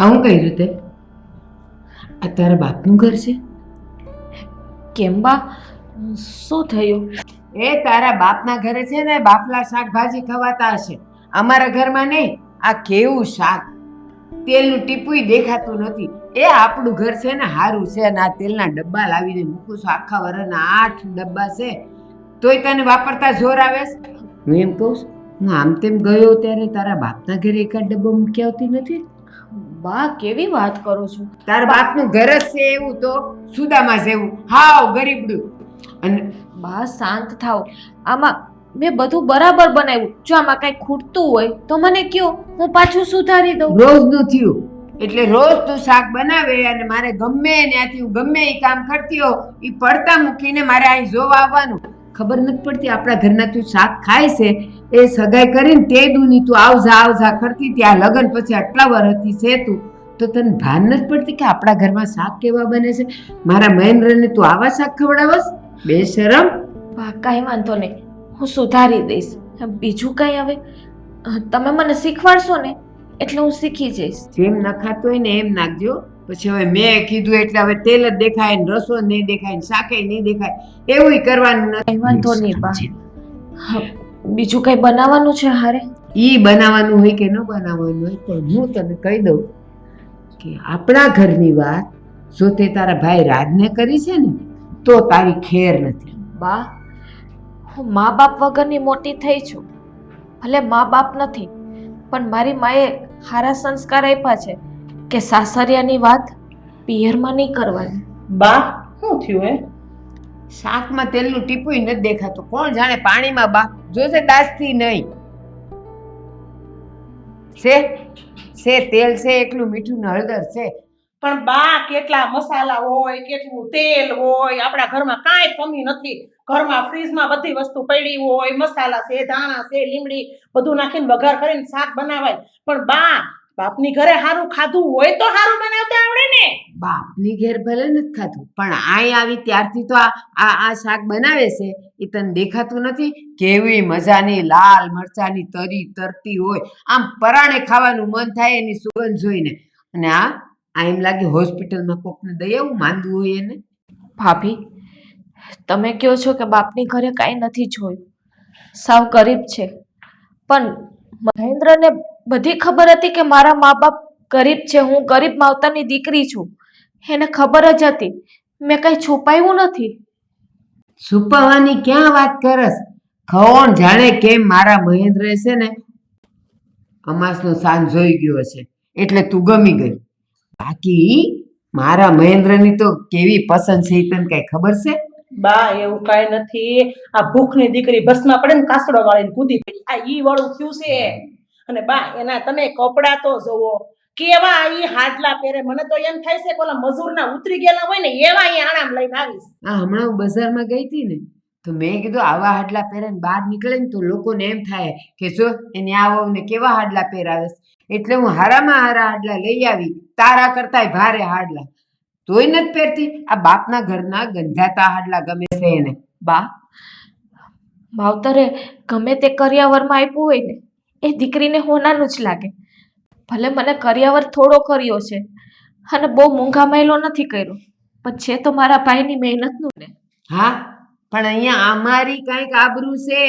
હું કહ્યું તે આ તારા બાપનું ઘર છે? કેમ બા, શું થયું? એ તારા બાપના ઘરે છે ને બાફલા શાકભાજી ખવાતા હશે, અમારા ઘરમાં નહીં. આ કેવું શાક, તેલનું ટીપુય દેખાતું નથી. એ આપણું ઘર છે ને સારું છે, અને આ તેલના ડબ્બા લાવીને મૂકું છું, આખા વરસના 8 ડબ્બા છે, તોય તને વાપરતા જોર આવે છે. હું એમ કહું છું, હું આમ તેમ ગયો ત્યારે તારા બાપના ઘરે એકાદ ડબ્બો મૂકી આવતી નથી? બા કેવી વાત કરો છો? તારા બાપનું ઘર જ છે એવું તો સુદામા જેવું, હાવ ગરીબડું. અને બા શાંત થાઓ, આમાં મેં બધું બરાબર બનાવ્યું. જો આમાં કઈ ખૂટતું હોય તો મને કયો, હું પાછું સુધારી દઉં. રોજનું થયું એટલે રોજ તું શાક બનાવે અને મારે ગમે ત્યાંથી હું ગમે એ કામ કરતી હો એ પડતા મૂકીને મારે અહીં જોવા આવવાનું. ખબર નથી પડતી આપણા ઘરના તું શાક ખાય છે એ સગાઈ કરીને તે દૂની તું આવજા કરતી ત્યાં લગ્ન પછી આટલા વર્ષથી છે તું તો તને ભાન નથી પડતી કે આપણા ઘરમાં શાક કેવા બને છે? મારા મહેન્દ્રને તું આવા શાક ખવડાવસ? બેશરમ. બા કાંઈ વાંધો નહીં, હું સુધારી દઈશ. બીજું કંઈ હવે તમે મને શીખવાડશો ને એટલે હું શીખી જઈશ. જેમ નખાતો હોય ને એમ નાખજો. પછી હવે મેં કીધું એટલે હવે તેલ જ દેખાય ને રસો નહીં દેખાય ને શાકે નહીં દેખાય એવું કરવાનું નથી. કંઈ વાંધો નહીં બા. બીજું કંઈ બનાવવાનું છે હારે? ઈ બનાવવાનું હોય કે ન બનાવવાનું હોય પણ હું તને કહી દઉં કે આપણા ઘરની વાત જો તે તારા ભાઈ રાજને કરી છે ને તો તારી ખેર નથી. બા, હું મા બાપ વગરની મોટી થઈ છું. ભલે મા બાપ નથી પણ મારી માએ સારા સંસ્કાર આપ્યા છે કે સાસરિયાની વાત પિયરમાં નહીં કરવાની. બા શું થયું હે? શાકમાં તેલનું ટીપુય નથી દેખાતું, કોણ જાણે પાણીમાં બા જોશે દાસથી નહીં. છે તેલ છે, એકલું મીઠું ને હળદર છે. પણ બા કેટલા મસાલા હોય, કેટલું તેલ હોય, આપણા ઘરમાં કાંઈ કમી નથી. ઘરમાં ફ્રીજમાં બધી વસ્તુ પડી હોય, મસાલા છે, ધાણા છે, લીમડી બધું નાખીને વઘાર કરીને શાક બનાવાય. પણ બા બાપની ઘરે સારું ખાધું હોય તો સારું બનાવતા આવડે ને. બાપની ઘેર ભલે નથી ખાતું પણ આય આવી ત્યારથી તો આ શાક બનાવે છે એ તને દેખાતું નથી? કેવી મજાની લાલ મરચાની તરી તરતી હોય, આમ પરાણે ખાવાનું મન થાય એની સુગંધ જોઈને. અને આ એમ લાગે હોસ્પિટલમાં કોકને દઈ આવું માંદું હોય એને. ભાભી, તમે કહો છો કે બાપની ઘરે કાંઈ નથી જોયું, સાવ ગરીબ છે. પણ મહેન્દ્રને બધી ખબર હતી કે મારા મા બાપ ગરીબ છે, હું ગરીબ માવતરની દીકરી છું. એને ખબર જ હતી, મેં કંઈ છુપાયું નથી. છુપાવાની ક્યાં વાત કરસ? કોણ જાણે કેમ મારા મહેન્દ્ર છે ને અમાસનો સાંજ જોઈ ગયો છે એટલે તું ગમી ગઈ. બાકી મારા મહેન્દ્રની તો કેવી પસંદ છે એ તને કઈ ખબર છે? બા એવું કાંઈ નથી. આ ભૂખની દીકરી બસમાં પડે ને કાસડો વાળીને કૂદી પડી, આ ઈ વાળું થયું છે. અને બા એના તમે કપડા તો જોવો કેવા ઈ હાડલા પહેરે. મને તો એમ થાય છે કે ઓલા મજૂરના ઉતરી ગયેલા હોય ને એવા ઈ આણામ લઈને આવીશ. હમણાં હું બજારમાં ગઈ હતી ને તો મેં કીધું આવા હાડલા પહેરીને બહાર નીકળે ને તો લોકોને એમ થાય કે જો એને આવો ને કેવા હાડલા પહેરાવે. એટલે હું હારામાં હારા હાડલા લઈ આવી, તારા કરતાય ભારે હાડલા. તોય નથી પહેરતી. આ બાપના ઘરના ગંધાતા હાડલા ગમે છે એને. બા, માવતરે ગમે તે કરિયાવરમાં આપ્યું હોય ને એ દીકરીને હોનાનું જ લાગે. ભલે મને કરિયાવર થોડો કર્યો છે અને બહુ મોંઘા માયલો નથી કર્યો, પણ છે તો મારા ભાઈની મહેનતનું ને. હા, પણ અહીંયા અમારી કંઈક આબરૂ છે.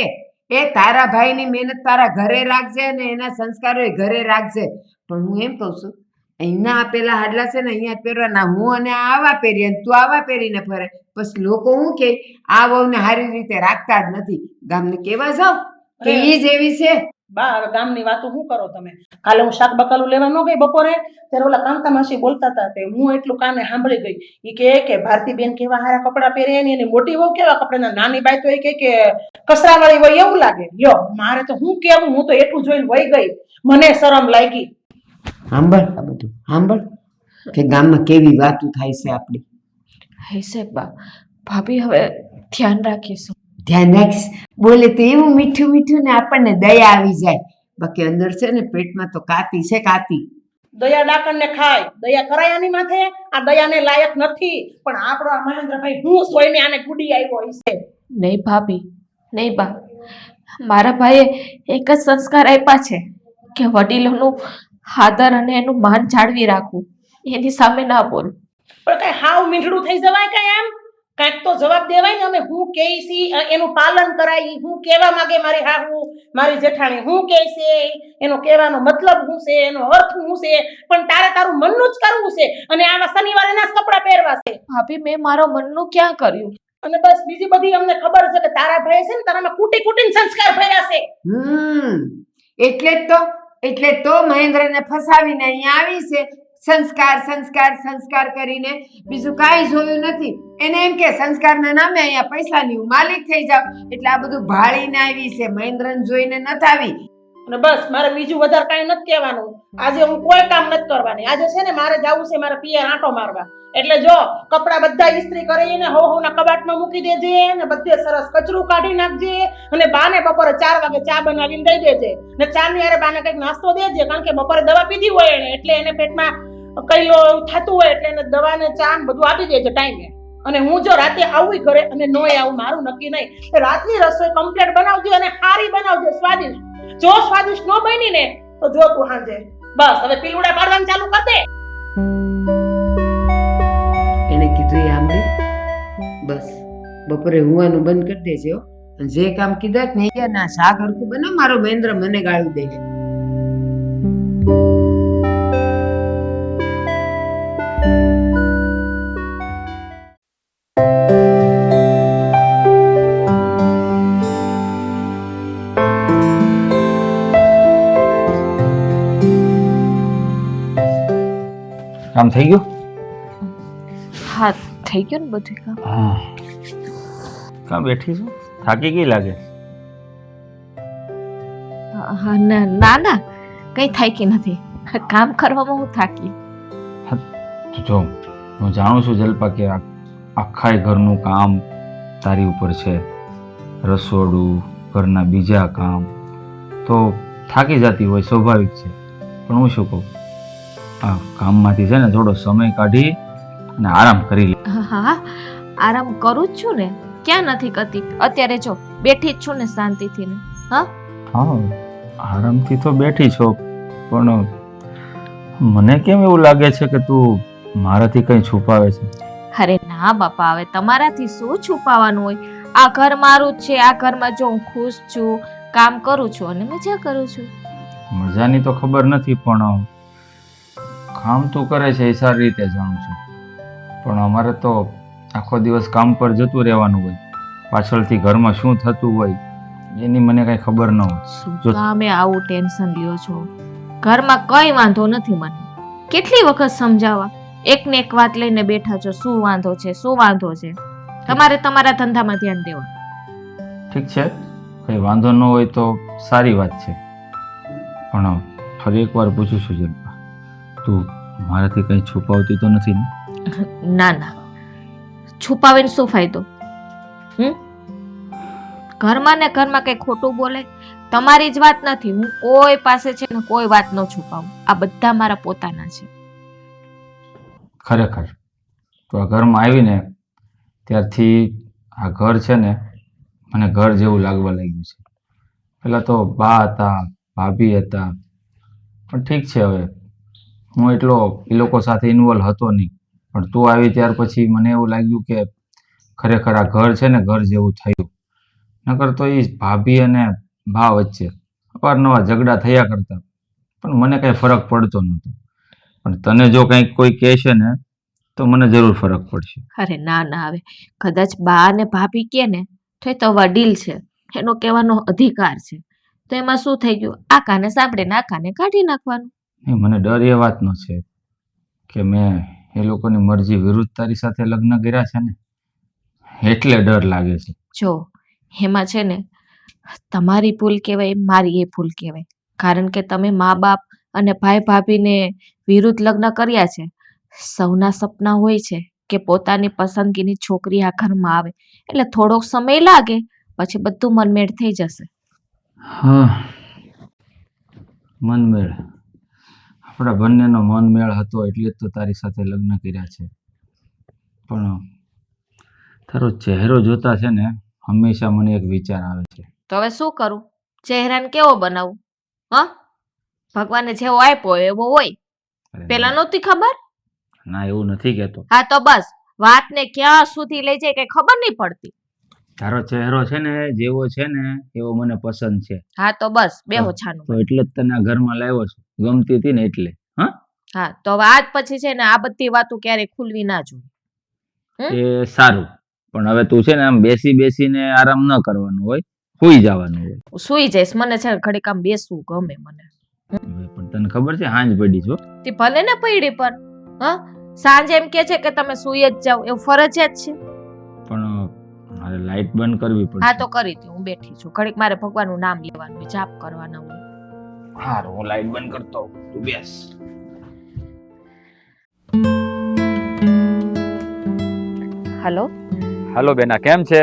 એ તારા ભાઈની મહેનત તારા ઘરે રાખજે અને એના સંસ્કારો ઘરે રાખજે. પણ હું એમ કહું છું અહીંના આપેલા હાડલા છે ને અહીંયા પહેરવાના. હું અને આવા પહેરીએ અને તું આવા પહેરીને ફરે, પછી લોકો હું કે આ વહુને સારી રીતે રાખતા જ નથી. ગામને કેવા જાવ કે ઈ જ એવી છે. બા હવે ગામની વાતો શું કરો તમે? કાલે હું શાક બકાલું લેવા ન ગઈ બપોરે, ત્યારે ઓલા કાંતા માસી બોલતા હતા તે હું એટલું કાને સાંભળી ગઈ. ઈ કે ભારતીબેન કેવા હારા કપડાં પહેરે ને એની મોટી વહુ કેવા કપડા, નાની બાઈ તો એ કે કસરાવાળી હોય એવું લાગે. લ્યો મારે તો હું કેવું, હું તો એટલું જોઈને વહી ગઈ, મને શરમ લાગી. સાંભળ આ બધું સાંભળ કે ગામમાં કેવી વાતો થાય છે આપણી. હૈસે બા, ભાભી હવે ધ્યાન રાખીશું. ધ્યાન રાખીશ. બોલે તો એવું મીઠું મીઠું ને આપણને દયા આવી જાય. બાકી અંદર છે ને પેટમાં તો કાતી છે, કાતી. દયા ડાકણને ખાય, દયા કરાયાની માથે. આ દયાને લાયક નથી. પણ આપણો આ મહેન્દ્રભાઈ હું સોઈને આને ગુડી આવ્યો છે. નહીં ભાભી, નહીં બા, મારા ભાઈએ એક જ સંસ્કાર આપ્યા છે કે વડીલોનું આદર અને એનું માન જાળવી રાખવું, એની સામે ના બોલ. પણ કઈ હાવ મીઠડું થઈ જવાય કઈ એમ કાંઈક તો જવાબ દેવાય ને. અમે હું કહે છી એનું પાલન કરાય, હું કહેવા માંગે મારી હાહુ મારી જેઠાણી હું કહે છે, એનો કહેવાનો મતલબ શું છે, એનો અર્થ શું છે, પણ તારે તારું મનનું જ કરવું છે અને આવા શનિવારે ના જ કપડાં પહેરવા છે. ભાભી મેં મારો મનનું ક્યાં કર્યું? અને બસ બીજી બધી અમને ખબર છે કે તારા ભાઈ છે ને તારામાં કુટી કુટીને સંસ્કાર ભર્યા છે. એટલે જ તો મહેન્દ્રને ફસાવીને અહીંયા આવી છે. સંસ્કાર સંસ્કાર સંસ્કાર કરીને બીજું કાંઈ જોયું નથી. એને એમ કે સંસ્કારના નામે અહીંયા પૈસાની હું માલિક થઈ જાઉં, એટલે આ બધું ભાળીને આવી છે. મહેન્દ્રને જોઈને નથી આવી. અને બસ મારે બીજું વધારે કાંઈ નથી કહેવાનું. આજે હું કોઈ કામ નથી કરવાની. આજે છે ને મારે જવું છે મારા પિયર આંટો મારવા. એટલે જો કપડા બધા ઇસ્ત્રી કરીને હોના કબાટમાં મૂકી દેજે ને બધે સરસ કચરું કાઢી નાખજે અને બાને બપોરે 4 વાગે ચા બનાવીને દઈ દેજે ને ચા ની હારે બાને કંઈક નાસ્તો દેજે, કારણ કે બપોરે દવા પીધી હોય એને એટલે એને પેટમાં કઈલો થતું હોય એટલે એને દવા ને ચા ને બધું આપી દેજે ટાઈમે. અને હું જો રાતે આવું ઘરે અને નોય આવું મારું નક્કી નહીં. રાતની રસોઈ કમ્પ્લીટ બનાવજે અને સારી બનાવજે, સ્વાદિષ્ટ. જો સ્વાદિષ્ટ ન બની ને તો જો તું હાંજે બસ હવે પીલુડા પાડવાનું ચાલુ કર દે. એને કીધું એ આંબળી બસ બપોરે હુવાનું બંધ કરી દેજો. જે કામ કીધા ને એ ના શાક હરખું બનાવ, મારો મહેન્દ્ર મને ગાળું દે. કામ થઈ ગયું? હા થઈ ગયું ને બધું કામ. હા. કાં બેઠી છું? થાકી ગઈ લાગે. હા ના ના કઈ થાકી નથી. કામ કરવામાં હું થાકી. જો હું જાણું છું જલ્પા કે આખા ઘરનું કામ તારી ઉપર છે, રસોડું, ઘરના બીજા કામ, તો થાકી જતી હોય સ્વાભાવિક છે. પણ હું શું કહું, આ કામમાંથી છે ને થોડો સમય કાઢી અને આરામ કરી લે. હા આરામ કરું જ છું ને, ક્યાં નથી કરતી. અત્યારે જો બેઠી જ છું ને શાંતિથી ને. હા આરામથી તો બેઠી છો, પણ મને કેમ એવું લાગે છે કે તું મારાથી કંઈ છુપાવે છે? અરે ના બાપા, હવે તમારાથી શું છુપાવાનું હોય? આ ઘર મારું જ છે. આ ઘરમાં જો હું ખુશ છું, કામ કરું છું અને મજા કરું છું. મજાની તો ખબર નથી, પણ કામ તું કરે છે એ સારી રીતે જાણું છું. પણ અમારે તો આખો દિવસ કામ પર જતું રહેવાનું હોય, પાછળથી ઘરમાં શું થતું હોય એની મને કઈ ખબર ન હોય. શું તમે આવું ટેન્શન લ્યો છો? ઘરમાં કઈ વાંધો નથી મને. કેટલી વખત સમજાવવા, એકને એક વાત લઈને બેઠા છો. શું વાંધો છે, શું વાંધો છે? તમારે તમારા ધંધામાં ધ્યાન દેવા. ઠીક છે, કઈ વાંધો ન હોય તો સારી વાત છે. પણ ફરી એકવાર પૂછું છું જલ્પા, તું મારાથી કંઈ છુપાવતી તો નથી ને? ના ના, છુપાવીને શું ફાયદો? ઘરમાં ને ઘરમાં કઈ ખોટું બોલે તમારી જ વાત નથી. હું કોઈ પાસે છે ને કોઈ વાત ન છુપાવું. આ બધા મારા પોતાના છે. ખરેખર તો આ ઘરમાં આવીને ત્યારથી આ ઘર છે ને મને ઘર જેવું લાગવા લાગ્યું છે. પેલા તો બા હતા, ભાભી હતા, પણ ઠીક છે, હવે હું એટલો એ લોકો સાથે ઇન્વોલ્વ હતો નહીં. પણ તું આવી ત્યાર પછી મને એવું લાગ્યું કે ખરેખર આ ઘર છે ને ઘર જેવું થયું. નકર તો એ ભાભી અને બા વચ્ચે અવારનવાર ઝઘડા થયા કરતા, પણ મને કાંઈ ફરક પડતો નહોતો. પણ તને જો કંઈક કોઈ કહે છે ને તો મને જરૂર ફરક પડશે. અરે ના ના, હવે કદાચ બા અને ભાભી કે ને તો વડીલ છે, એનો કહેવાનો અધિકાર છે. તો એમાં શું થઈ ગયું? આ કાને સાંભળે આ કાને કાઢી નાખવાનું. મને ડર એ વાતનો છે કે મેં એ લોકોની મરજી વિરુદ્ધ તારી સાથે લગ્ન કર્યા છે ને, એટલે ડર લાગે છે. જો એમાં છે ને તમારી ભૂલ કહેવાય, મારી એ ભૂલ કહેવાય. કારણ કે તમે મા બાપ અને ભાઈ ભાભીને વિરુદ્ધ લગ્ન કર્યા છે. સૌના સપના હોય છે કે પોતાની પસંદગીની છોકરી આ ઘરમાં આવે, એટલે થોડોક સમય લાગે, પછી બધું મનમેળ થઈ જશે. હા, મનમેળ, આપણા બંનેનો મનમેળ હતો એટલે જ તો તારી સાથે લગ્ન કર્યા છે. પણ તારો ચહેરો જોતા છે ને હંમેશા મને એક વિચાર આવે છે. તો હવે શું કરું? ચહેરાને કેવો બનાવું? ભગવાને જેવો આપ્યો એવો હોય. અરે પેલા નહોતી ખબર? ના, એવું નથી કહેતો. હા તો બસ વાતને ક્યાં સુધી લઈ જાય કઈ ખબર નહીં પડતી. તારો ચહેરો છે ને જેવો છે ને એવો મને પસંદ છે. હા તો બસ બેહો છાનું. તો એટલે જ તને આ ઘરમાં લાવ્યો છું. ગમતી હતી ને એટલે. હા, હા તો હવે આજ પછી છે ને આ બધી વાતો ક્યારેય ખુલવી ના જોઈએ. એ સારું. પણ હવે તું છે ને આમ બેસીને આરામ ન કરવાનું હોય, સુઈ જવાનું હોય. સુઈ જઈશ. મને છે ને ઘડીક આમ બેસવું ગમે મને. હવે પણ તને ખબર છે હાંજ પડી છો. તે ભલે ને પૈડી પર હા સાંજે એમ કે છે કે તમે સુઈ જ જાઓ એવું ફરજિયાત છે. પણ મારે લાઈટ બંધ કરવી પડશે. હા તો કરી દે. હું બેઠી છું. ઘડીક મારે ભગવાનનું નામ લેવાનું હોય, જાપ કરવાના હોય. હારું, હું લાઈટ બંધ કરતો હોઉં. તું બેસ. હલો. હાલો બેના, કેમ છે?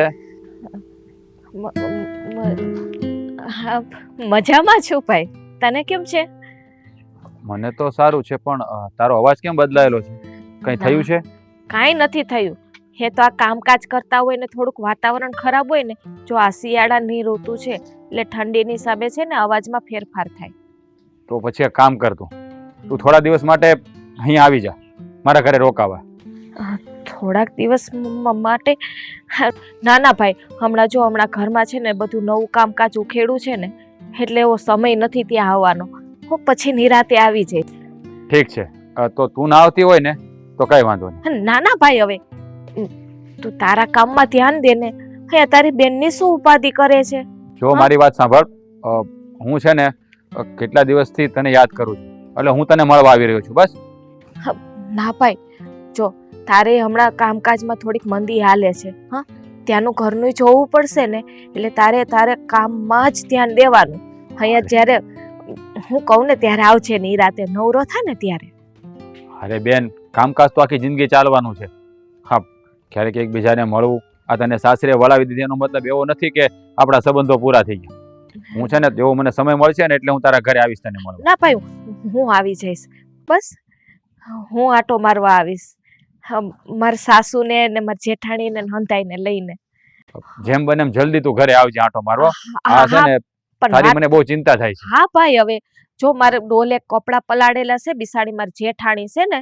હા મજામાં છું ભાઈ. તને કેમ છે? મને તો સારું છે, પણ તારો અવાજ કેમ બદલાયેલો છે? કઈ થયું છે? કાંઈ નથી થયું. હે તો આ કામકાજ કરતા હોય ને થોડુંક વાતાવરણ ખરાબ હોય ને, જો આ શિયાળાની ઋતુ છે એટલે ઠંડીની હિસાબે છે ને અવાજમાં ફેરફાર થાય. તો પછી એક કામ કર, તું થોડા દિવસ માટે અહીં આવી જા, મારા ઘરે રોકાવા. થોડાક દિવસ માટે? ના ના ભાઈ, હમણાં ઘરમાં છે ને બધું નવું કામકાજ ઉખેડું છે ને એટલે એવો સમય નથી ત્યાં આવવાનો. હું પછી નિરાતે આવી જઈશ. ઠીક છે, તો તું ના આવતી હોય ને તો કઈ વાંધો નહીં. ના ના ભાઈ, હવે તું તારા કામમાં ધ્યાન દે ને. અહીંયા તારી બેનની શું ઉપાધિ કરે છે? જો મારી વાત સાંભળ, હું છે ને કેટલા દિવસથી તને યાદ કરું છું, એટલે હું તને મળવા આવી રહ્યો છું. બસ. ના ભાઈ, જો તારે હમણાં કામકાજમાં થોડીક મંદી હાલે છે. હા, ત્યાંનું ઘરનું જોવું પડશે ને એટલે તારે કામમાં જ ધ્યાન દેવાનું. અહીંયા જ્યારે હું કહું ને ત્યારે આવજે ને રાતે નવરો થાય ને ત્યારે. અરે બેન, કામકાજ તો આખી જિંદગી ચાલવાનું છે. હા, ક્યારેક એકબીજાને મળવું, આ તને સાસરે વળાવી દીધી એનો મતલબ એવો નથી કે આપણા સંબંધો પૂરા થઈ ગયા. હું છે ને જેવો મને સમય મળશે ને એટલે હું તારા ઘરે આવીશ તને મળવા. ના ભાઈ, હું આવી જઈશ. બસ હું આટો મારવા આવીશ મારા સાસુને ને મારા જેઠાણીને હંતાઈને લઈને. જેમ બને એમ જલ્દી તું ઘરે આવજે આટો મારવા. આ છે ને તારી મને બહુ ચિંતા થાય છે. હા ભાઈ, હવે જો મારે ડોલે કપડા પલાળેલા છે, બિસાડી મારી જેઠાણી છે ને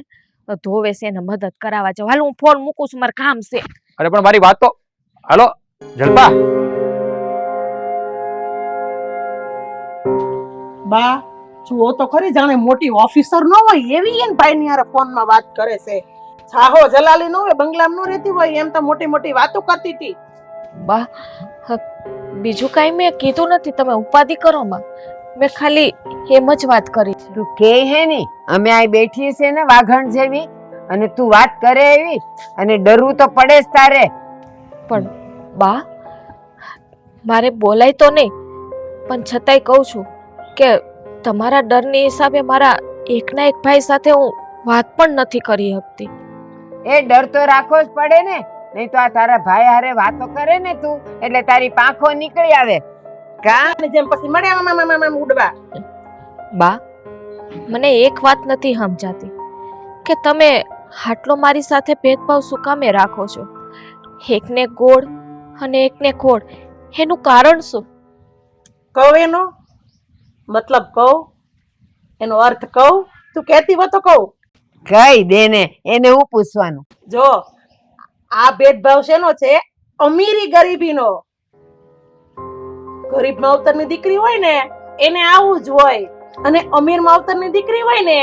ધોવે છે એને મદદ કરાવવા જાવ. હાલ હું ફોન મૂકું છું, મારે કામ છે. અરે પણ મારી વાત તો હાલો જલપા. બા જુઓ તો ખરી, જાણે મોટી ઓફિસર ન હોય એવી એને ભાઈ ની હારે ફોનમાં વાત કરે છે. છાહો જલાલી ન હોય, બંગલામાં ન રહેતી હોય એમ તો મોટી મોટી વાતો કરતી હતી. બા બીજું કાંઈ મેં કીધું નથી, તમે ઉપાધિ કરો માં. મેં ખાલી એમ જ વાત કરી છે. તું કે હે ની અમે આ બેઠી છે ને વાઘણ જેવી, અને તું વાત કરે એવી, અને ડરવું તો પડે જ તારે. પણ બા મારે બોલાય તો નહીં, પણ છતાંય કહું છું કે તમારા ડરની હિસાબે મારા એકના એક ભાઈ સાથે હું વાત પણ નથી કરી શકતી. એ ડર તો રાખવો જ પડે ને, નહીં તો આ તારા ભાઈ હારે વાતો કરે ને તું એટલે તારી પાંખો નીકળી આવે. કા જેમ પછી મળ્યા ઉડવા. બા મને એક વાત નથી સમજાતી કે તમે આટલો મારી સાથે ભેદભાવ શું કામે રાખો છો? એકને ગોળ અને એકને ખોળ, એનું કારણ શું? કહું એનો મતલબ કહું, એનો અર્થ કહું? તું કહેતી હોય તો કહું. કઈ દે ને, એને હું પૂછવાનું. જો આ ભેદભાવ શેનો છે? અમીરી ગરીબીનો. ગરીબ માવતરની દીકરી હોય ને એને આવું જ હોય, અને અમીર માવતરની દીકરી હોય ને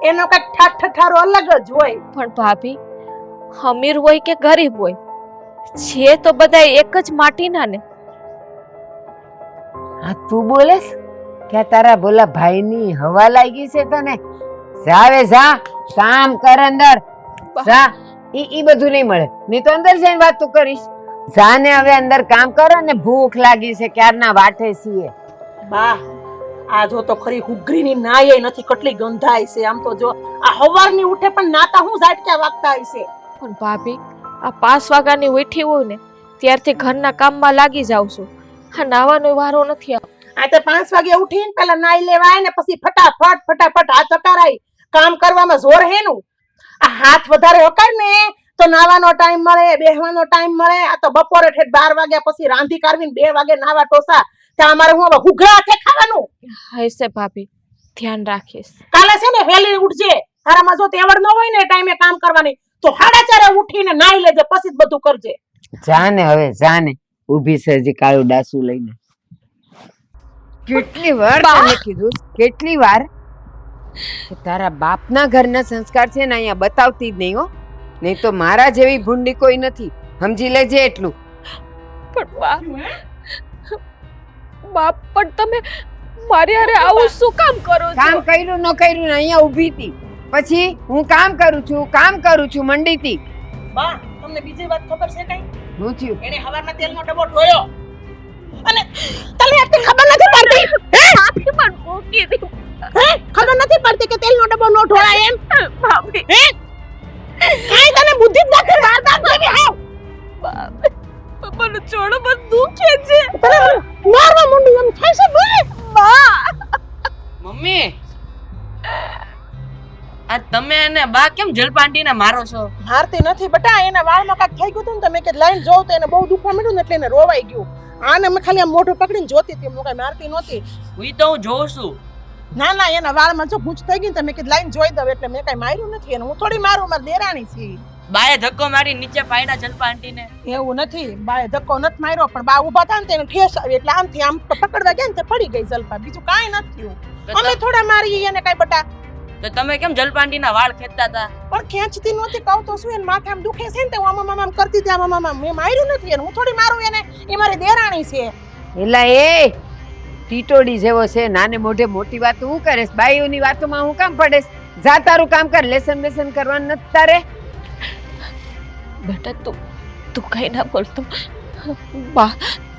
એનો કઈક ઠાઠઠારો અલગ જ હોય. પણ ભાભી, અમીર હોય કે ગરીબ હોય, છે તો બધા એક જ માટીના ને. હા તું બોલેસ કે તારા બોલા ભાઈની હવા લાગી છે તને? જાવે જા, કામ કર અંદર જા. ઈ બધું નહીં મળે, નહીં તો અંદર જઈને વાત તું કરીશ. જા ને હવે અંદર કામ કર, અને ભૂખ લાગી છે ક્યારના વાટે છીએ. બા આ જો તો ખરી હુગરીની નાય નથી, કેટલી ગંધાય છે. આમ તો જો આ હવારની ઉઠે પણ નાતા હું ઝાટકા વાગતા હશે. પણ ભાભી, આ 5 વાગ્યાની ઉઠી હોય ને ત્યારથી ઘરના કામમાં લાગી જાવ છું. આ નાવાનો વારો નથી. આ તો 5 વાગે ઉઠીને પેલા નાઈ લેવાય ને પછી ફટાફટ હાથ હકારાય. કામ કરવામાં જોર હેનું? આ હાથ વધારે હકાય ને તો નાવાનો ટાઈમ મળે, બેહવાનો ટાઈમ મળે. આ તો બપોરે ઠેઠ 12 વાગ્યા પછી રાંધી કાઢવીને 2 વાગે નાવા ટોસા. ત્યાં અમારે હું હવે હુઘરા હાથે ખાવાનું? હશે ભાભી, ધ્યાન રાખીશ. કાલે છે ને વહેલી ઉઠજે. તારામાં જો તેવડ ન હોય ને ટાઈમે કામ કરવાની તો 4:30 ઉઠીને નાઈ લેજે, પછી જ બધું કરજે. જાને હવે જાને ઊભી છે હજી કાળું ડાસું લઈને. કેટલી વાર તને કીધું, કેટલી વાર કે તારા બાપના ઘરના સંસ્કાર છે ને અહીંયા બતાવતી જ નહીં હો, નહીં તો મારા જેવી ભૂંડી કોઈ નથી, સમજી લેજે એટલું. પણ બાપ પણ તમે મારી હારે આવું શું કામ કરો છો? કામ કર્યું ન કર્યું ને અહીંયા ઊભી હતી, પછી હું કામ કરું છું મંડીથી. બા તમને બીજી વાત ખબર છે કઈ? શું થયું? એને હવારના તેલનો ડબ્બો ઢોળ્યો અને તને આટલી ખબર નથી પડતી? ભાભી પણ મૂકી દી. ખબર નથી પડતી કે તેલનો ડબ્બો ન ઢોળાય એમ? ભાભી કાઈ તને બુદ્ધિ જ નથી. વારદાત કરી આવ. મને છોડો, મને દુખે છે. મારવા મુંડી એમ થાય છે બોલે. બા મમ્મી આ તમે અને બા કેમ જલપાંટીને મારો છો? મારતી નથી બેટા, એના વાળમાં કાક થઈ ગયું હતું ને, તો મેં કે લાઈન જોઉં તો એને બહુ દુખવા મળ્યું ને એટલે એને રોવાઈ ગયું. આને મેં ખાલી આમ મોઢું પકડીને જોતી હતી, હું કઈ મારતી નહોતી. હું તો હું જોઉં છું. ના એના વાળમાં જો ગૂંચ થઈ ગઈ ને, તો મેં કીધું લાઈન જોઈ દઉં, એટલે મેં કઈ માર્યું નથી એને. હું થોડી મારું, મારી દેરાણી છે. બાએ ધક્કો મારી નીચે પાડ્યા જલપાંટીને. એવું નથી, બાએ ધક્કો નથી માર્યો, પણ બા ઊભા હતા ને તેને ઠેસ આવી એટલે આમથી આમ પકડવા ગયા ને તે પડી ગઈ જલપા. બીજું કાંઈ નથી થયું. અમે થોડા મારી એને કાંઈ બટા. તો તમે કેમ જલપાંટીના વાળ ખેંચતા હતા? પણ ખેંચતી નહોતી, કહું તો શું, એને માથામાં દુખે છે ને, તે હું આમ કરતી હતી, આમ મેં માર્યું નથી એને. હું થોડી મારું એને, એ મારી દેરાણી છે. એલા એ ટીટોડી જેવો છે, નાને મોઢે મોટી વાતો હું કરેશ, બાઈઓની વાતોમાં હું કામ પડેશ? જા તારું કામ કર, લેસન કરવાનું નથી તારે. બેટા તું કઈ ના બોલતો. બા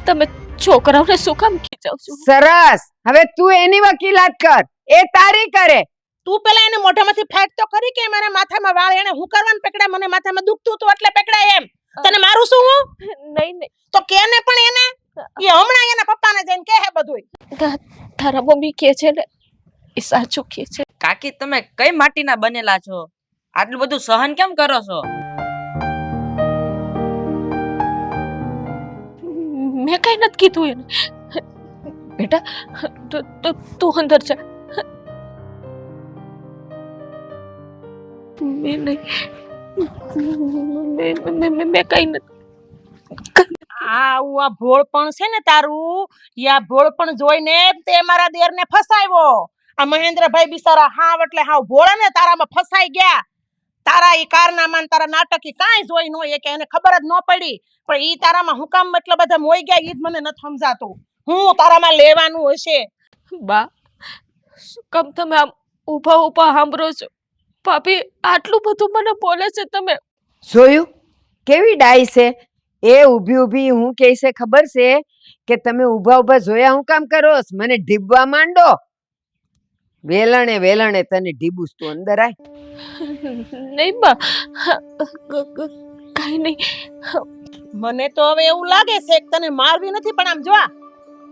તમે છોકરાઓને શું કામ ખીજાવ છો? સરસ, હવે તું એની વકીલાત કર, એ તારી કરે. તું પેલા એને મોઢામાંથી ફેંક તો ખરી કે મારા માથામાં વાળ એને હું કરવાનું પકડા, મને માથામાં દુખતું હતું એટલે પકડા એમ. તને મારું શું હું? નહીં તો કેને પણ એને, એ હમણાં એના પપ્પાને જઈને કહે બધુંય. તારા મમ્મી કહે છે ને એ સાચું કહે છે. કાકી તમે કઈ માટીના બનેલા છો? આટલું બધું સહન કેમ કરો છો? મેં કઈ નથી કીધું એને. બેટા તું અંદર જા. મેં કઈ નથી. આ ભોળપણ છે ને તારું, યા ભોળપણ જોઈને તે મારા દેરને ફસાવ્યો. આ મહેન્દ્રભાઈ બિચારા હાવ એટલે હાવ ભોળા ને તારામાં ફસાઈ ગયા. તારા ઈ કારનામાં તારા નાટકી કાંઈ જોઈ ન હોય કે એને ખબર જ ન પડી, પણ ઈ તારામાં હું કામ એટલે બધા મોઈ ગયા ઈ જ મને નથી સમજાતું. હું તારામાં લેવાનું હશે. બા શું કામ તમે આમ ઊભા સાંભળો છો? ભાભી આટલું બધું મને બોલે છે તમે. જોયું કેવી ડાઈ છે એ? ઊભી હું કહે છે ખબર છે કે તમે ઊભા જોયા હું કામ કરો? મને ઢીબવા માંડો. વેલણે તને ઢીબુસ, તું અંદર આય. નહીં બા કઈ નહીં. મને તો હવે એવું લાગે છે કે તને મારવી નથી, પણ આમ જો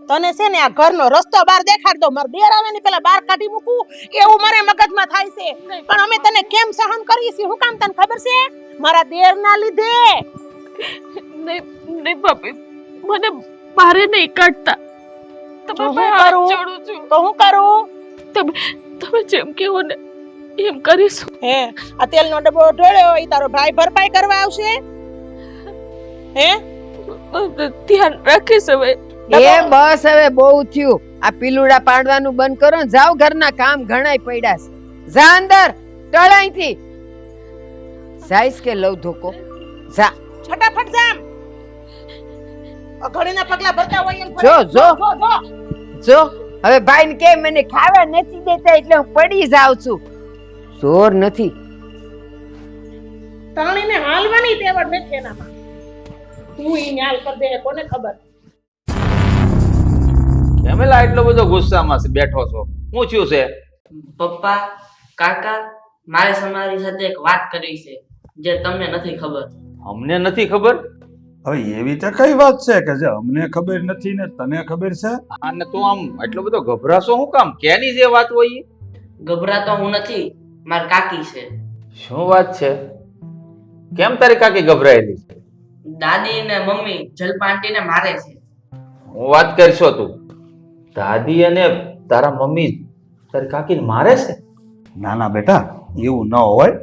તને છે ને આ ઘરનો રસ્તો બહાર દેખાડ દો, માર દેર આવે ને પેલા બહાર કાઢી મૂકું એવું મારે મગજમાં થાય છે. પણ અમે તને કેમ સહન કરીએ છીએ, હું કામ તને ખબર છે? મારા દેરના લીધે. નહીં ભાભી, મને બારે નહીં કાઢતા. તમે હાથ જોડું છું. તો હું કરું? તમે જેમ કહો ને એમ કરીશું. હે આ તેલનો ડબ્બો ઢોળ્યો, ઈ તારો ભાઈ ભરપાઈ કરવા આવશે? હે ધ્યાન રાખીશ હવે. એ બસ હવે બહુ થયું. આ પીલુડા પાડવાનું બંધ કરો ને જાઓ, ઘરના કામ ઘણાય પડ્યા છે. જા અંદર, ટળ અહીંથી. સાઈસ કે લવ ધોકો, જા ફટાફટ જામ. ઘડીના પગલા ભરતા હોય એમ. જો હવે ભાઈ ને કે મને ખાવા નથી દેતા એટલે હું પડી જાઉં છું. જોર નથી. તાણીને હાલવાની તેવડ નથી એનામાં. તું ઈ ન્યાલ કર દે, કોને ખબર. કેમેલા એટલો બધો ગુસ્સામાં બેઠો છો? શું થયું છે? પપ્પા કાકા મારે તમારી સાથે એક વાત કરવી છે જે તમને નથી ખબર. અમને નથી ખબર? હવે એવી તો કઈ વાત છે કે જે અમને ખબર નથી ને તને ખબર છે? અને તું આમ એટલો બધો ગભરાશો શું કામ? કેની જે વાત હોય? ગભરાતો હું નથી, મારી કાકી છે. શું વાત છે? કેમ તારી કાકી ગભરાયેલી છે? દાદી ને મમ્મી જલપાંટીને મારે છે. હું વાત કરશો તું? દાદી અને તારા મમ્મી તારી કાકીને મારે છે? ના ના બેટા, એવું ન હોય.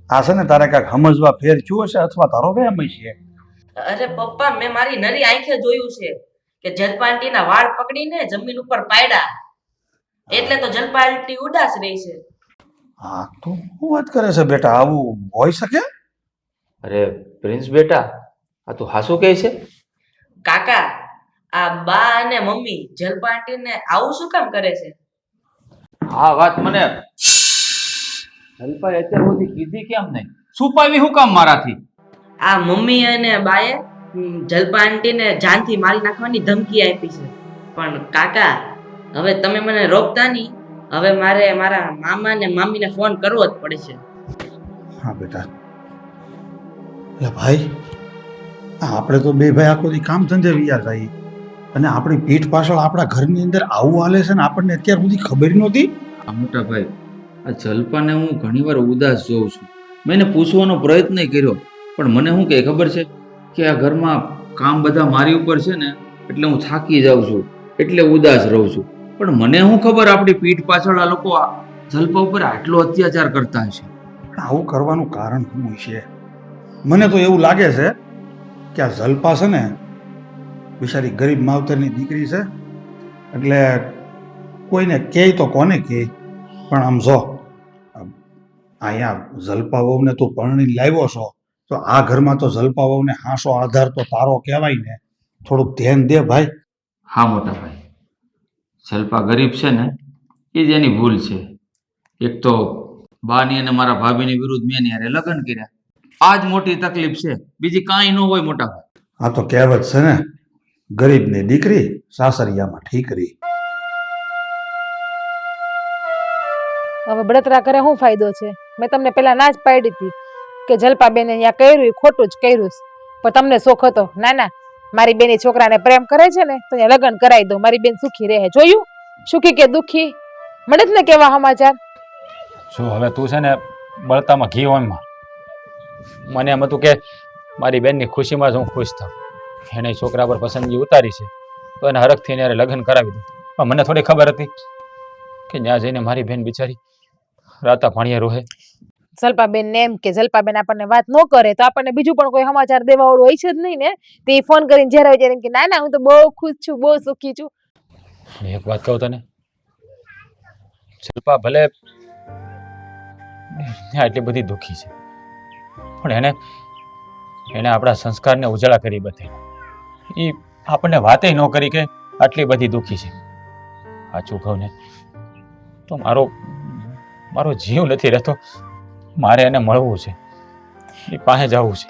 આ છે ને તારે કાંઈક સમજવા ફેર થયો હશે અથવા તારો વહેમ છે. અરે પપ્પા, મેં મારી નરી આંખે જોયું છે કે જલપા આંટીના વાળ પકડીને જમીન ઉપર પાડ્યા, એટલે તો જલપા આંટી ઉદાસ રહી છે. હા તો શું વાત કરે છે બેટા, આવું હોઈ શકે? અરે પ્રિન્સ બેટા, આ તું હાસુ કહે છે? કાકા, આ બા અને મમ્મી જલપા આંટીને આવું શું કામ કરે છે? આ વાત મને જલપાએ અત્યાર સુધી કીધી કેમ નહીં? છુપાવી શું કામ મારાથી? આ મમ્મી અને બાએ જલપા આંટીને જાનથી મારી નાખવાની ધમકી આપી છે. પણ કાકા, હવે તમે મને રોકતા નહીં. હવે મારે મારા મામા ને મામીને ફોન કરવો જ પડશે. હા બેટા. એટલે ભાઈ, આપણે તો બે ભાઈ આખો દી કામ ધંધે વિયા જાય અને આપણી પીઠ પાછળ આપણા ઘરની અંદર આવું હાલે છે ને આપણને અત્યાર સુધી ખબર નહોતી. આ મોટા ભાઈ, આ જલપાને હું ઘણીવાર ઉદાસ જોઉં છું. મેં એને પૂછવાનો પ્રયત્ન કર્યો, પણ મને શું કહે ખબર છે કે આ ઘરમાં કામ બધા મારી ઉપર છે ને, એટલે હું થાકી જાઉં છું, એટલે ઉદાસ રહું છું. પણ મને શું ખબર આપણી પીઠ પાછળ આ લોકો જલપા ઉપર આટલો અત્યાચાર કરતા હશે. પણ આવું કરવાનું કારણ શું છે? મને તો એવું લાગે છે કે આ જલપા છે ને બિચારી ગરીબ માવતરની દીકરી છે, એટલે કોઈને કહે તો કોને કહે. પણ આમ જો અહીંયા જલપા વહુને તું પરણીને લાવ્યો છો, તો આ ઘરમાં તો જલપા વહુને હાંસો આધાર તો તારો કહેવાય ને. થોડુંક ધ્યાન દે ભાઈ. હા મોટા ભાઈ, જલપા ગરીબ છે ને એ જ એની ભૂલ છે. એક તો બાની અને મારા ભાભીની વિરુદ્ધ મેં એની હારે લગ્ન કર્યા, આ જ મોટી તકલીફ છે, બીજી કાંઈ ન હોય મોટા ભાઈ. આ તો કહેવત છે ને, ગરીબની દીકરી સાસરિયામાં ઠીકરી. હવે બળતરા કરે શું ફાયદો છે? મેં તમને પેલા ના જ પાડી હતી કે જલપાબેને અહીંયા કર્યું એ ખોટું જ કર્યું છે. પણ તમને શોખ હતો, ના ના મારી બેન છોકરાને પ્રેમ કરે છે ને તો અહીંયા લગ્ન કરાવી દો, મારી બેન સુખી રહે. જોયું સુખી કે દુખી? મળે જ ને કેવા સમાચાર. શું હવે તું છે ને બળતામાં ઘી હોય. મને એમ હતું કે મારી બેનની ખુશીમાં જ હું ખુશ થાઉં. એને છોકરા પર પસંદગી ઉતારી છે તો એને હરખથી એને લગ્ન કરાવી દઉં. પણ મને થોડી ખબર હતી કે ત્યાં જઈને મારી બેન બિચારી રાતા પાણીએ રોહે. જલપાબેન ને એમ કે જલપાબેન આપણને વાત ન કરે તો આપણને બીજું પણ કોઈ સમાચાર દેવા વાળું હોય છે જ નહીં ને. તે ફોન કરીને જ્યારે હોય ત્યારે એમ કે ના ના હું તો બહુ ખુશ છું, બહુ સુખી છું. એક વાત કહું તને, જલપા ભલે આટલી બધી દુઃખી છે, પણ એને આપણા સંસ્કારને ઉજાળા કરી બતાવ્યા. એ આપણને વાતે ન કરી કે આટલી બધી દુઃખી છે. સાચું કહું ને તો મારો જીવ નથી રહેતો. મારે એને મળવું છે, એ પાસે જવું છે.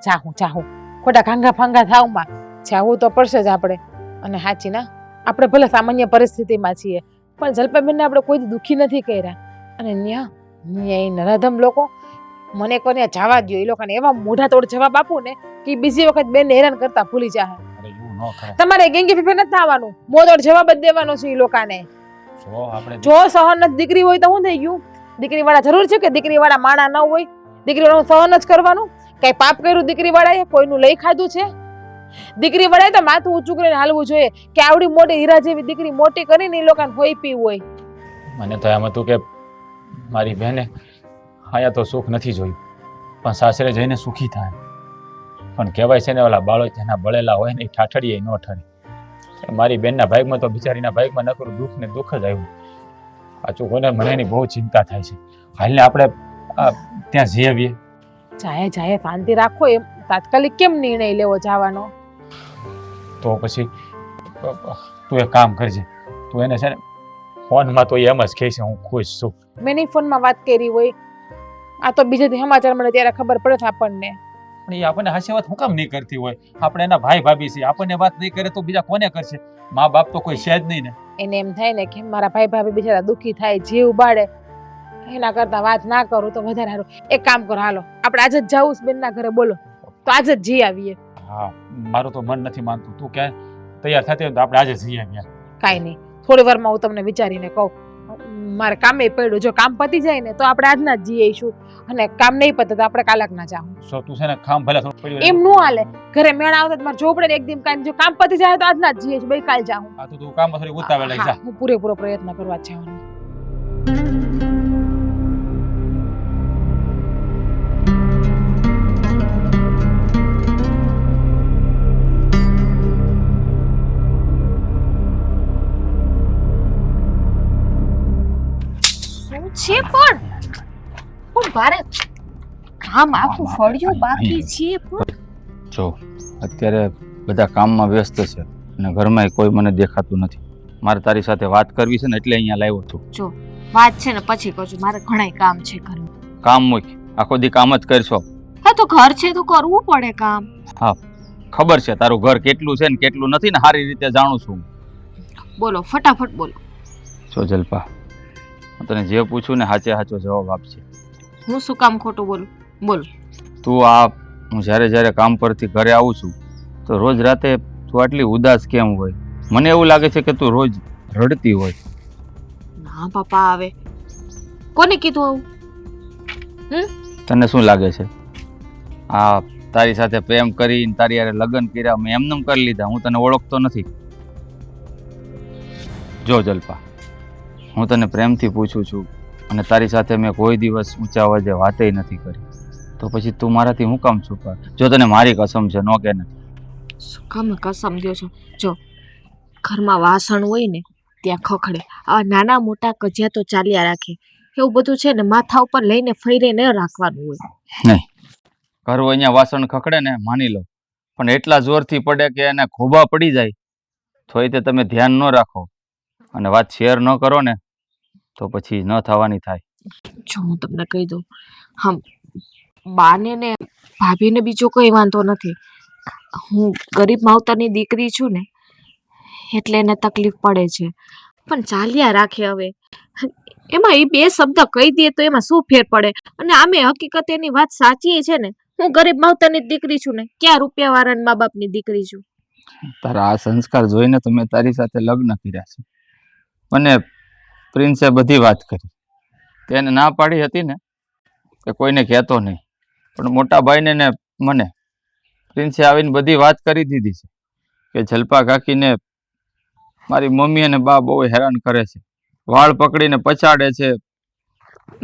ચાહું ખોટા ખાંગા ફાંગા થાવમાં જાવું તો પડશે જ આપણે. અને સાચી ના, આપણે ભલે સામાન્ય પરિસ્થિતિમાં છીએ પણ જલપાબેનને આપણે કોઈ દુઃખી નથી કર્યા. અને ન્યા એ નરાધમ લોકો મને કોને જવા દો, એ લોકોને એવા મોઢા તોડ જવાબ આપું ને કે બીજી વખત બેનને હેરાન કરતા ભૂલી જાય. અરે એવું ન કરે. તમારે ગેંગી ફીફે નથી થવાનું, મોઢોડ જવાબ જ દેવાનો છે એ લોકોને. જો સહન જ દીકરી હોય તો શું થઈ ગયું? દીકરી વાળા જરૂર છે કે દીકરી વાળા માણા ન હોય? દીકરી વાળા સહન જ કરવાનું. કઈ પાપ કર્યું દીકરી વાળાએ? કોઈનું લઈ ખાધું છે? દીકરી વાળાએ તો માથું ઊંચું કરીને હાલવું જોઈએ કે આવડી મોટી હીરા જેવી દીકરી મોટી કરીને એ લોકોને હોય પી હોય. મને તો એમ હતું કે મારી બહેને અહીંયા તો સુખ નથી જોયું, પણ સાસરે જઈને સુખી થાય. પણ કહેવાય છે ને ઓલા બાળો જેના બળેલા હોય ને એ ઠાઠડીએ ન ઠરે. મારી બેનના ભાગમાં તો બિચારીના ભાગમાં નકરું દુઃખ ને દુઃખ જ આવ્યું. સાચું કોને મને એની બહુ ચિંતા થાય છે. હાલને આપણે ત્યાં જઈ આવીએ. જાય શાંતિ રાખો. એમ તાત્કાલિક કેમ નિર્ણય લેવો જવાનો? તો પછી તું એક કામ કરજે, તું એને છે ને ફોનમાં તો એમ જ કહે છે હું ખુશ છું. મેં નહીં ફોનમાં વાત કરી હોય, આ તો બીજેથી સમાચાર મળે ત્યારે ખબર પડે છે આપણને. પણ એ આપણને હાસ્ય વાત હું કામ નહીં કરતી હોય? આપણે એના ભાઈ ભાભી છીએ, આપણને વાત નહીં કરે તો બીજા કોને કરશે? મા બાપ તો કોઈ છે જ નહીં ને. એને એમ થાય ને કે મારા ભાઈ ભાભી બિચારા દુઃખી થાય, જીવ બાળે, એના કરતા વાત ના કરું તો વધારે સારું. એક કામ કરો, હાલો આપણે આજે જ જવું બેનના ઘરે. બોલો તો આજે જ જઈ આવીએ. હા, મારું તો મન નથી માનતું. તું ક્યાં તૈયાર થતી હોય તો આપણે આજે જઈ આવીએ. કાંઈ નહીં, થોડી વારમાં હું તમને વિચારીને કહું. મારે કામે પડ્યું, જો કામ પતી જાય ને તો આપણે આજના જ જઈ આવીશું, અને કામ નહીં પતે તો આપણે કાલકના જાઉં. સો તું છે ને કામ ભલે થોડું પડ્યું એમ નો હાલે. ઘરે મેળા આવતા મારે જોવું પડે ને એકદમ કાંઈ. જો કામ પતી જાય તો આજના જ જઈએ છીએ, ભાઈ કાલ જાઉં. હા તો તું કામ થોડી ઉતાવળ લઈ જા. હું પૂરેપૂરો પ્રયત્ન કરવા જવાનું. શું છે પણ મારે કામ આખું ફળ્યું બાકી છે પણ જો અત્યારે બધા કામમાં વ્યસ્ત છે અને ઘરમાં કોઈ મને દેખાતું નથી. મારે તારી સાથે વાત કરવી છે ને એટલે અહીંયા લાવ્યો છું. જો વાત છે ને પછી કહું છું, મારે ઘણાય કામ છે ઘરમાં. કામ મૂક, આખો દી કામ જ કરશો. હા તો ઘર છે તો કરવું પડે કામ. હા ખબર છે તારું ઘર કેટલું છે ને કેટલું નથી ને સારી રીતે જાણું છું. બોલો ફટાફટ બોલો. જો જલ્પા, હું તને જે પૂછું ને સાચે સાચો જવાબ આપજે. હું શું કામ ખોટું બોલું? બોલ. તું હું જ્યારે કામ પરથી ઘરે આવું છું તો રોજ રાતે તું આટલી ઉદાસ કેમ હોય? મને એવું લાગે છે કે તું રોજ રડતી હોય. ના પપ્પા, આવે કોને કીધું આવું? તને શું લાગે છે તારી સાથે પ્રેમ કરીને તારી યારે લગ્ન કર્યા મેં એમનેમ કરી લીધા? હું તને ઓળખતો નથી. જો જલ્પા, હું તને પ્રેમથી પૂછું છું અને તારી સાથે મેં કોઈ દિવસ ઊંચા અવાજે વાતે નથી કરી, તો પછી તું મારાથી હું કામ છુપા? જો તને મારી કસમ છે, નો કે નથી. શું કામ કસમ દ્યો છો? જો ઘરમાં વાસણ હોય ને ત્યાં ખખડે, આવા નાના મોટા કજિયા તો ચાલ્યા રાખે. એવું બધું છે ને માથા ઉપર લઈને ફરીને ન રાખવાનું હોય. નહીં, ઘર હોય અહીંયા વાસણ ખખડે ને માની લો, પણ એટલા જોરથી પડે કે એને ખોબા પડી જાય તો એ તમે ધ્યાન ન રાખો અને વાત શેર ન કરો ને તો પછી ન થવાની થાય. જો હું તમને કહી દઉં, હમ બાને ને ભાભીને બીજો કોઈ વાંધો નથી. હું ગરીબ માવતરની દીકરી છું ને એટલે એને તકલીફ પડે છે, પણ ચાલ્યા રાખે. હવે એમાં એ બે શબ્દ કહી દે તો એમાં શું ફેર પડે? અને આમે હકીકત એની વાત સાચી છે ને, હું ગરીબ માવતરની દીકરી છું ને, ક્યાં રૂપિયા વાળા મા બાપની દીકરી છું. તારા આ સંસ્કાર જોઈને તો મેં તારી સાથે લગ્ન કર્યા છે. મને પ્રિન્સે બધી વાત કરી, તેને ના પાડી હતી ને કે કોઈને કહેતો નહીં, પણ મોટા ભાઈને ને મને પ્રિન્સે આવીને બધી વાત કરી દીધી છે કે જલ્પા કાકીને મારી મમ્મી અને બા બહુ હેરાન કરે છે, વાળ પકડીને પછાડે છે,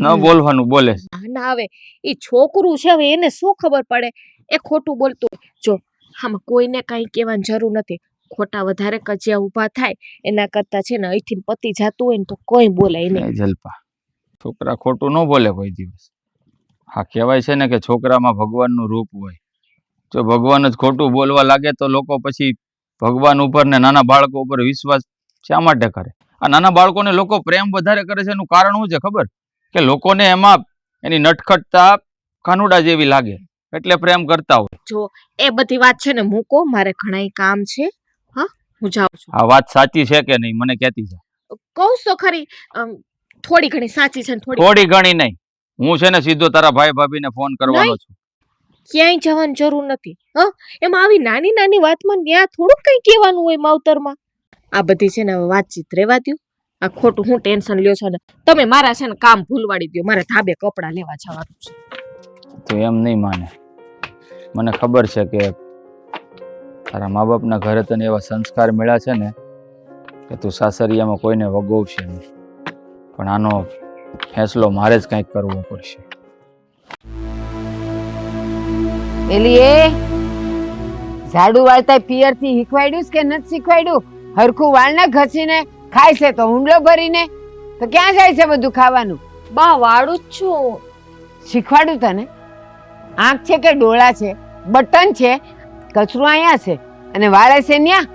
ન બોલવાનું બોલે છે. ના હવે એ છોકરું છે, હવે એને શું ખબર પડે? એ ખોટું બોલતું. જો આમાં કોઈને કાંઈ કહેવાની જરૂર નથી. ખોટા વધારે કજિયા ઊભા થાય એના કરતા છે ને અહીંથી પતી જતું હોય ને તો કોઈ બોલાય નહીં. જલ્પા, છોકરા ખોટું ન બોલે કોઈ દિવસ. હા, કહેવાય છે ને કે છોકરામાં ભગવાનનું રૂપ હોય. જો ભગવાન જ ખોટું બોલવા લાગે તો લોકો પછી ભગવાન ઉપર ને નાના બાળકો ઉપર વિશ્વાસ શા માટે કરે? આ નાના બાળકોને લોકો પ્રેમ વધારે કરે છે એનું કારણ શું છે ખબર? કે લોકોને એમાં એની નટખટતા કાનુડા જેવી લાગે એટલે પ્રેમ કરતા હોય. જો એ બધી વાત છે ને મૂકો, મારે ઘણાય કામ છે. હા, હું જાઉં છું. આ વાત સાચી છે કે નહીં મને કહેતી જા. કહું તો ખરી, થોડી ઘણી સાચી છે ને થોડી ઘણી નહીં. હું છે ને સીધો તારા ભાઈ ભાભીને ફોન કરવાનો છું. ક્યાંય જવાની જરૂર નથી. હા, એમાં આવી નાની નાની વાતમાં ત્યાં થોડુંક કઈ કહેવાનું હોય માવતરમાં. આ બધી છે ને વાતચીત રહેવા દ્યો. આ ખોટું હું ટેન્શન લ્યો છો ને તમે મારા છે ને કામ ભૂલવાડી દો. મારે ધાબે કપડાં લેવા જવાનું છે. તું એમ નહીં માને. મને ખબર છે કે તારા મા બાપના ઘરે તને એવા સંસ્કાર મળ્યા છે ને કે તું સાસરિયામાં કોઈને વગોવશે નહીં, પણ આનો ફેંસલો મારે જ કંઈક કરવો પડશે. એલી એ ઝાડુ વાળતા પિયરથી શીખવાડ્યું કે નથી શીખવાડ્યું? હરખું વાળના ઘસીને ખાય છે તો ઊંડલો ભરીને, તો ક્યાં જાય છે બધું ખાવાનું? બા વાળું જ છું. શીખવાડું તને? આંખ છે કે ડોળા છે? બટન છે? કચરું અહીંયા છે અને વાળે છે ન્યા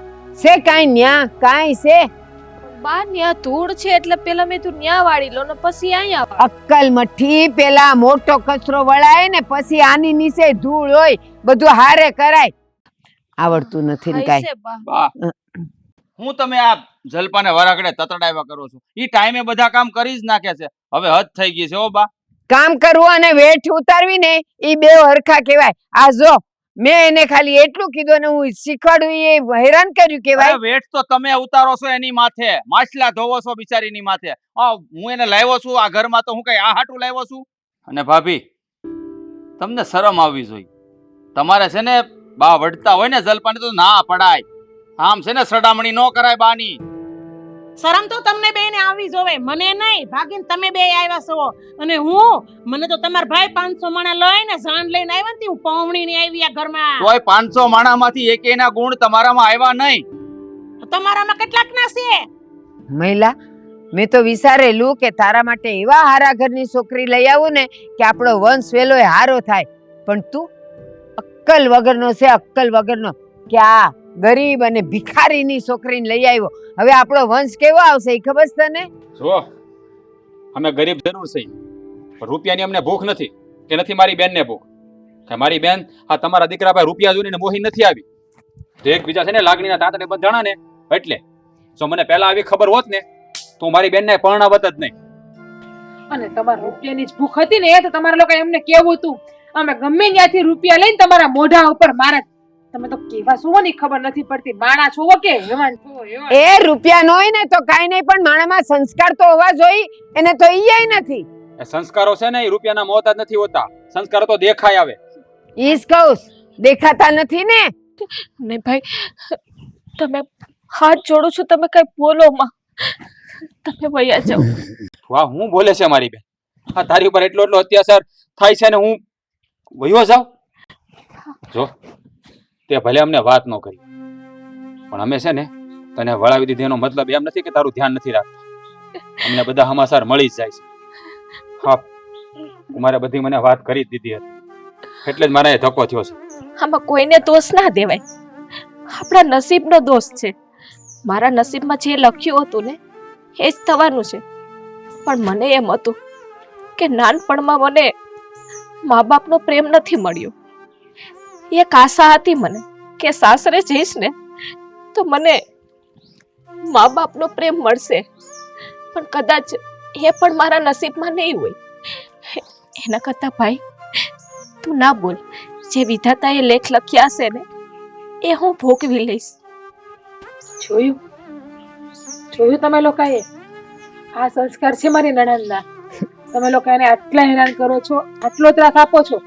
છે? કાંઈ ન્યા કાંઈ છે? બા ન્યા ધૂળ છે એટલે પેલા મેં તું ન્યા વાળી લો ને પછી અહીંયા. અક્કલ મઠી, પેલા મોટો કચરો વળાય ને પછી આની નીચે ધૂળ હોય, બધું હારે કરાય. આવડતું નથી ને કાંઈ. હું તમે આ જલપાને વરાગડે તતડાવ્યા કરો છો? ઈ ટાઈમે બધા કામ કરી જ નાખે છે. હવે હદ થઈ ગઈ છે ઓ બા. કામ કરવું અને વેઠ ઉતારવી ને ઈ બે હરખા કહેવાય. આ જો મેં એને ખાલી એટલું કીધું ને હું શીખવાડું એ હેરાન કર્યું કહેવાય. વેઠ તો તમે ઉતારો છો એની માથે, માછલા ધોવો છો બિચારીની માથે. હું એને લાવ્યો છું આ ઘરમાં તો હું કઈ આ હાટું લાવ્યો છું? અને ભાભી, તમને શરમ આવવી જોઈએ. તમારે છે ને બા વડતા હોય ને જલપાને તો ના પડાય. આમ છે ને સડામણી ન કરાય બાની. શરમ તો તમને બેને આવી જોવે, મને નહીં. ભાગીને તમે બે આવ્યા છો અને મને તો તમારા ભાઈ 500 માણા લઈને જાન લઈને આવ્યા ને, હું પૌવણી ની આવી આ ઘરમાં. તોય 500 માણામાંથી એકેયના ગુણ તમારામાં આવ્યા નહીં. તમારામાં કેટલાક ના છે? મહિલા, મેં તો વિચારેલું કે તારા માટે એવા હારા ઘરની છોકરી લઈ આવું ને કે આપણો વંશ વેલો હારો થાય, પણ તું અક્કલ વગરનો છે, અક્કલ વગરનો. કે આ ગરીબ અને ભિખારીની છોકરીને લઈ આવ્યો, હવે આપણો વંશ કેવો આવશે એ ખબર છે તને? જો અમે ગરીબ જરૂર છે, પણ રૂપિયાની અમને ભૂખ નથી, કે નથી મારી બેનને ભૂખ. કે મારી બેન આ તમારા દીકરા પાસે રૂપિયા જોઈને મોહી નથી આવી. તો એકબીજા છે ને લાગણીના તાંતણે બંધાણા ને, એટલે જો મને પહેલા આવી ખબર હોત ને તો હું મારી બેનને પરણાવત જ નહીં. અને તમારા રૂપિયાની જ ભૂખ હતી ને, એ તો તમારા લોકો એમને કેવું હતું, અમે ગમે ત્યાંથી રૂપિયા લઈને તમારા મોઢા ઉપર મારા. તમે તો કેવા છો ની ખબર નથી પડતી, માણા છો કે હેવાન છો? એ રૂપિયા નો હોય ને તો કાઈ નહીં, પણ માણામાં સંસ્કાર તો હોવા જોઈએ, એને તો ઈ નથી. એ સંસ્કારો છે ને એ રૂપિયાના મોહતાજ નથી હોતા, સંસ્કારો તો દેખાય આવે. ઈસ કૌસ દેખાતા નથી ને. ને ભાઈ, તમે હાથ જોડું છું, તમે કઈ બોલો માં, તમે વયા જાઓ. વાહ, હું બોલે છે મારી બેન? આ તારી ઉપર એટલો અત્યાચાર થાય છે ને હું વયો જાઉં? જો તે ભલે અમને વાત ન કરી, પણ અમે છે ને તને વળાવી દીધી એનો મતલબ એમ નથી કે તારું ધ્યાન નથી રાખતા. અમને બધા સમાચાર મળી જ જાય છે. હા, મારે બધી મને વાત કરી જ દીધી હતી, એટલે જ મારા એ ધક્કો થયો છે. આમાં કોઈને દોષ ના દેવાય, આપણા નસીબનો દોષ છે. મારા નસીબમાં જે લખ્યું હતું ને એ જ થવાનું છે. પણ મને એમ હતું કે નાનપણમાં મને મા બાપનો પ્રેમ નથી મળ્યો. એક આશા હતી મને કે સાસરે જઈશ ને તો મને મા બાપનો પ્રેમ મળશે, પણ કદાચ એ પણ મારા નસીબમાં નહીં હોય. એના કરતા ભાઈ તું ના બોલ, જે વિધાતાએ લેખ લખ્યા છે ને એ હું ભોગવી લઈશ. જોયું તમે લોકોએ? આ સંસ્કાર છે મારી નણંદના. તમે લોકો એને આટલા હેરાન કરો છો, આટલો ત્રાસ આપો છો,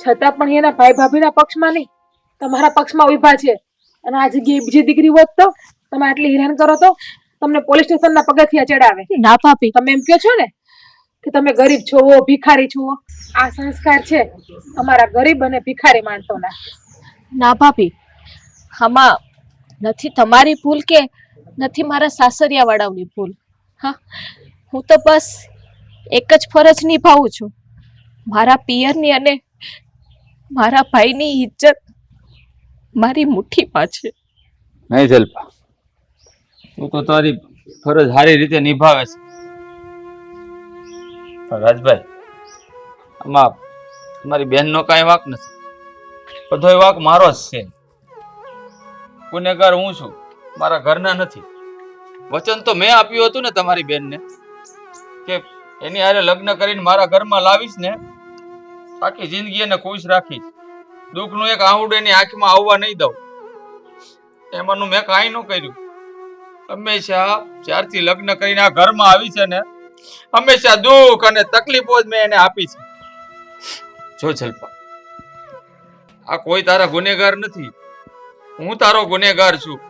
છતાં પણ એના ભાઈ ભાભીના પક્ષમાં નહીં, તમારા પક્ષમાં ઉભા છે. અને આ જગ્યાએ બીજી દીકરી હોત તો તમે આટલી હેરાન કરો તો તમને પોલીસ સ્ટેશનના પગથિયા ચડાવે. ના ભાભી, તમે એમ કહો છો ને કે તમે ગરીબ છો, ભિખારી છો. આ સંસ્કાર છે અમારા ગરીબ અને ભિખારી માણસોના. ના ભાભી, આમાં નથી તમારી ભૂલ કે નથી મારા સાસરિયા વાળાની ભૂલ. હા, હું તો બસ એક જ ફરજ નિભાવું છું. મારા પિયરની અને મારા ભાઈની ઇજ્જત મારી મુઠ્ઠીમાં છે. નહીં જલ્પા, તું તો તારી ફરજ સારી રીતે નિભાવે છે, પણ રાજભાઈ આમાં તમારી બેનનો કાંઈ વાંક નથી, બધોય વાંક મારો જ છે. ગુનેગાર હું છું, મારા ઘરના નથી. વચન તો મેં આપ્યું હતું ને તમારી બેનને કે એની હારે લગ્ન કરીને મારા ઘરમાં લાવીશ ને આખી જિંદગી એને ખુશ રાખીશ, દુઃખનું એક આહુડ એની આંખમાં આવવા નહીં દઉં. એમાંનું મેં કાંઈ ન કર્યું. હંમેશા જ્યારથી લગ્ન કરીને આ ઘરમાં આવી છે ને, હંમેશા દુઃખ અને તકલીફો જ મેં એને આપી છે. જો જલ્પા, આ કોઈ તારા ગુનેગાર નથી, હું તારો ગુનેગાર છું.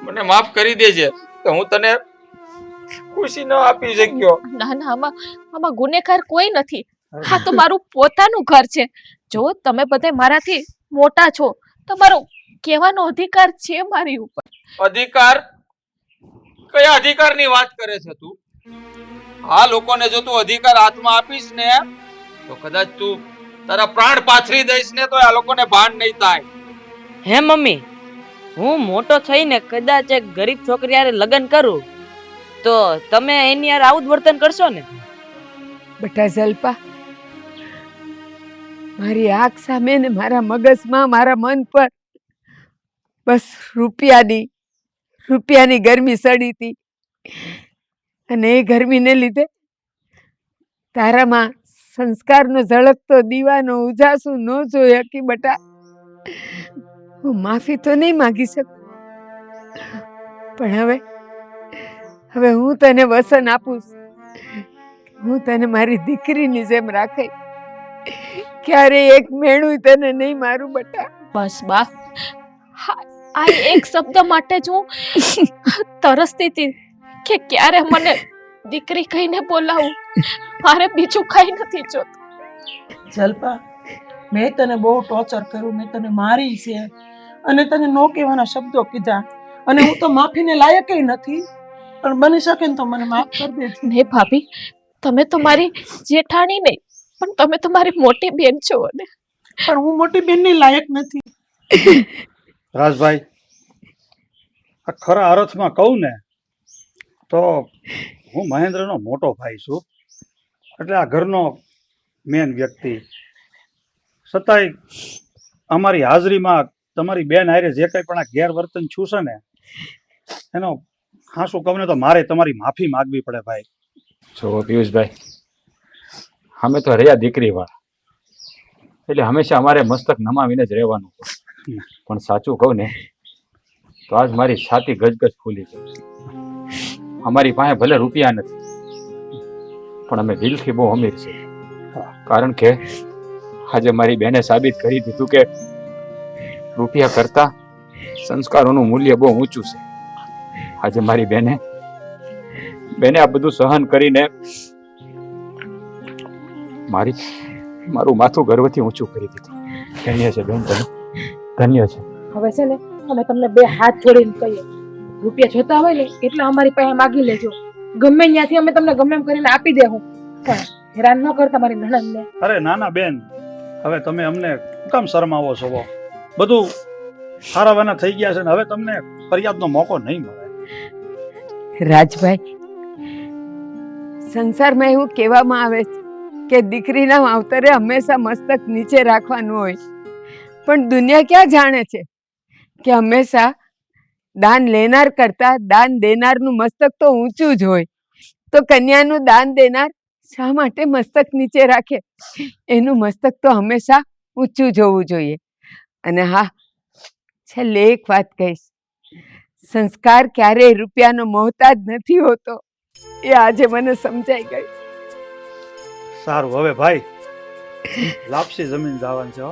મને માફ કરી દેજે કે હું તને ખુશી ન આપી શક્યો. ના ના, આમાં ગુનેગાર કોઈ નથી. હા, તો મારું પોતાનું ઘર છે. જો તમે બધા મારાથી મોટા છો, તમારો કહેવાનો અધિકાર છે મારી ઉપર. અધિકાર? કયા અધિકારની વાત કરે છે તું? આ લોકોને જો તું અધિકાર હાથમાં આપીશ ને તો કદાચ તું તારા પ્રાણ પાથરી દઈશ ને તો આ લોકોને ભાન નહીં થાય. હે મમ્મી, હું મોટો થઈને કદાચ એક ગરીબ છોકરી હારે લગ્ન કરું તો તમે એની હારે આવું જ વર્તન કરશો ને? બેટા જલ્પા, મારી આંખ સામે ને મારા મગજમાં, મારા મન પર બસ રૂપિયાની ગરમી સડી હતી, અને એ ગરમીને લીધે તારામાં સંસ્કારનો ઝળકતો દીવાનો ઉજાસું ન જોઈ શકી. બેટા, હું માફી તો નહીં માંગી શકું, પણ હવે હું તને વસન આપું, હું તને મારી દીકરીની જેમ રાખે, ક્યારે એક મેણું તને નહીં મારું. બેટા બસ બા, આ એક શબ્દ માટે જ હું તરસતી હતી કે ક્યારે મને દીકરી કહીને બોલાવું. મારે બીજું કઈ નથી જોતું. જલ્પા, મેં તને બહુ ટોર્ચર કર્યું, મેં તને મારી છે અને તને નો કહેવાના શબ્દો કીધા અને હું તો માફીને લાયક નથી, પણ બની શકે ને તો મને માફ કરી દે. ને ભાભી, તમે તો મારી જેઠાણી નહીં, પણ તમે તો મારી મોટી બેન છો ને. પણ હું મોટી બેનની લાયક નથી. રાજભાઈ, આ ખરા અર્થમાં કહું ને તો હું મહેન્દ્રનો મોટો ભાઈ છું, એટલે આ ઘરનો મેન વ્યક્તિ. છતાંય અમારી હાજરીમાં તમારી બેન હારે જે કંઈ પણ આ ગેરવર્તન છું છે ને, એનો હાસું કહું ને તો મારે તમારી માફી માગવી પડે ભાઈ. જો પિયુષભાઈ, અમે તો રહ્યા દીકરીવાળા, એટલે હંમેશા અમારે મસ્તક નમાવીને જ રહેવાનું. પણ સાચું કહું ને તો આજ મારી છાતી ગજગજ ફૂલી છે. અમારી પાસે ભલે રૂપિયા નથી, પણ અમે દિલથી બહુ અમીર છે. કારણ કે આજે મારી બેને સાબિત કરી દીધું કે રૂપિયા કરતા સંસ્કારોનું મૂલ્ય બહુ ઊંચું છે. આજે મારી બેને આ બધું સહન કરીને મારું માથું ગર્વથી ઊંચું કરી દીધું. ધન્ય છે બેન, તમે ધન્ય છે. હવે છે ને અમે તમને બે હાથ જોડીને કહીએ, રૂપિયા જોતા હોય ને એટલે અમારી પાસે માગી લેજો. ગમે ત્યાંથી અમે તમને ગમે એમ કરીને આપી દેવું, પણ હેરાન ન કરતા મારી નણંદને. અરે નાના બેન, હવે તમે અમને શું કામ શરમાવો છો? બધું સારાવાના થઈ ગયા છે ને હવે તમને ફરિયાદનો મોકો નહીં મળે. રાજભાઈ, સંસારમાં એવું કહેવામાં આવે છે કે દીકરીના માવતરે હંમેશા મસ્તક નીચે રાખવાનું હોય, પણ દુનિયા ક્યાં જાણે છે કે હંમેશા દાન લેનાર કરતા દાન દેનારનું મસ્તક તો ઊંચું જ હોય. તો કન્યાનું દાન દેનાર શા માટે મસ્તક નીચે રાખે? એનું મસ્તક તો હંમેશા ઊંચું જ હોવું જોઈએ. અને હા, છેલ્લે એક વાત કહીશ, સંસ્કાર ક્યારેય રૂપિયાનો મોહતાજ નથી હોતો, એ આજે મને સમજાઈ ગયું. સારું, હવે ભાઈ લાપસી જમીન જવાનું છે.